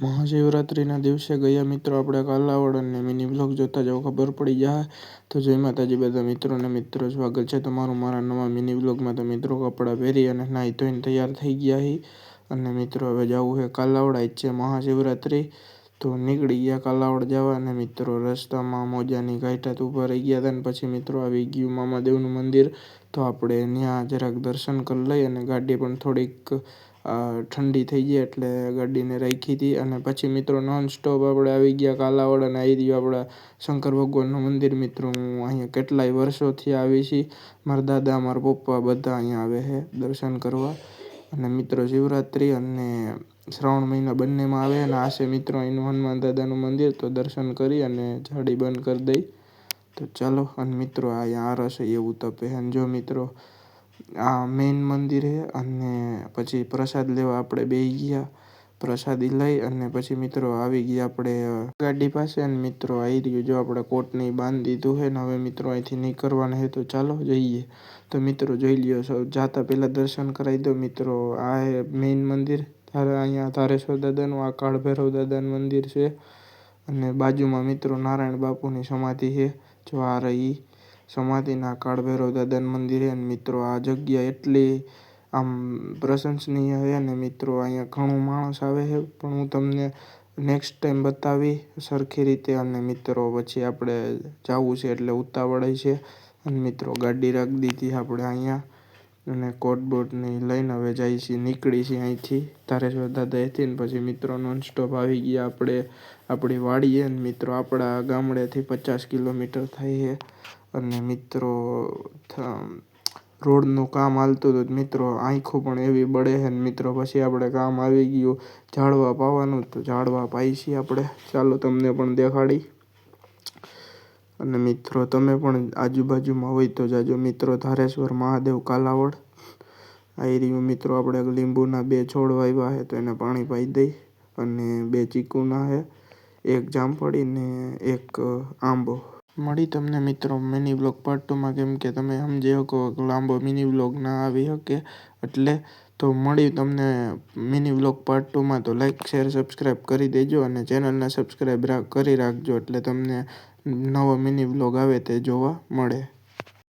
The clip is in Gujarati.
મહાશિવરાત્રિના દિવસે ગયા મિત્રો આપણે કાલાવડ અને મિની બ્લોગ જોતા જાવ ખબર પડી જાય. તો જય માતાજી બધા મિત્રો સ્વાગત છે તમારું મારા નવા મિની બ્લોગમાં. તો મિત્રો કપડાં પહેરી અને નાહી ધોઈને તૈયાર થઈ ગયા હી અને મિત્રો હવે જવું છે કાલાવડ. આજ છે મહાશિવરાત્રિ તો નીકળી ગયા કાલાવડ જવા અને મિત્રો રસ્તામાં મોજાની ઘાટાત ઊભા રહી ગયા હતા અને પછી મિત્રો આવી ગયું મામાદેવનું મંદિર. તો આપણે ત્યાં જરાક દર્શન કરી લઈ અને ગાડી પણ થોડીક ઠંડી થઈ ગઈ એટલે ગાડીને રાખી હતી અને પછી મિત્રો નોન સ્ટોપ આપણે આવી ગયા કાલાવડ અને આવી રહ્યું આપણા શંકર ભગવાનનું મંદિર. મિત્રો હું અહીંયા કેટલાય વર્ષોથી આવી છીએ, મારા દાદા મારા પપ્પા બધા અહીંયા આવે છે દર્શન કરવા. અને મિત્રો શિવરાત્રિ અને શ્રાવણ મહિના બંનેમાં આવે અને આ છે મિત્રો અહીંનું હનુમાન દાદાનું મંદિર. તો દર્શન કરી અને જાડી બંધ કરી દઈ. તો ચાલો અને મિત્રો અહીંયા આરસ એવું તપે અને જો મિત્રો આ મેઇન મંદિર છે અને પછી પ્રસાદ લેવા આપણે બેસી ગયા. પ્રસાદી લઈ અને પછી મિત્રો આવી ગયા આપણે ગાડી પાસે અને મિત્રો આવી રહ્યું જો આપણે કોટની બાંધી દીધું છે ને હવે મિત્રો અહીંથી નીકળવાના છે. તો ચાલો જઈએ. તો મિત્રો જોઈ લ્યો જાતા પહેલાં દર્શન કરાવી દો. મિત્રો આ છે મેઇન મંદિર અહીંયા ધારેશ્વર દાદાનું, આ કાળ ભૈરવ દાદાનું મંદિર છે અને બાજુમાં મિત્રો નારાયણ બાપુની સમાધિ છે. જો આ રહી સમાધિના કાળ ભૈરવ દાદાનું મંદિર છે અને મિત્રો આ જગ્યા એટલી આમ પ્રશંસનીય છે અને મિત્રો અહીંયા ઘણું માણસ આવે છે પણ હું તમને નેક્સ્ટ ટાઈમ બતાવી સરખી રીતે. અને મિત્રો પછી આપણે જવું છે એટલે ઉતાવળ છે અને મિત્રો ગાડી રાખી દીધી આપણે અહીંયા અને કોટ બોટની લઈને હવે જઈએ છીએ, નીકળી છીએ અહીંથી ધારેશ્વર દાદાએથી. ને પછી મિત્રો નોન સ્ટોપ આવી ગયા આપણે આપણી વાડીએ અને મિત્રો આપણા ગામડેથી 50 કિલોમીટર થાય છે અને મિત્રો રોડનું કામ હાલતું હતું મિત્રો આંખો પણ એવી બળે છે ને મિત્રો પછી આપણે કામ આવી ગયું ઝાડવા પાવાનું. તો ઝાડવા પાઈ છીએ આપણે, ચાલો તમને પણ દેખાડી. અને મિત્રો તમે પણ આજુબાજુમાં હોય તો જાજો. મિત્રો ધારેશ્વર મહાદેવ કાલાવડ આવી રહ્યું. મિત્રો આપણે લીંબુના 2 છોડ વાવ્યા છે તો એને પાણી પાઈ દઈ અને 2 ચીકુના છે, 1 જામફળી ને 1 આંબો. મળી તમને મિત્રો મિની બ્લોગ પાર્ટ 2માં, કેમ કે તમે સમજી શકો લાંબો મિની બ્લોગ ના આવી શકે એટલે. તો મળી તમને મિની બ્લોગ પાર્ટ 2માં. તો લાઈક શેર સબસ્ક્રાઈબ કરી દેજો અને ચેનલને સબસ્ક્રાઈબ કરી રાખજો એટલે તમને નવો મિની બ્લોગ આવે તે જોવા મળે.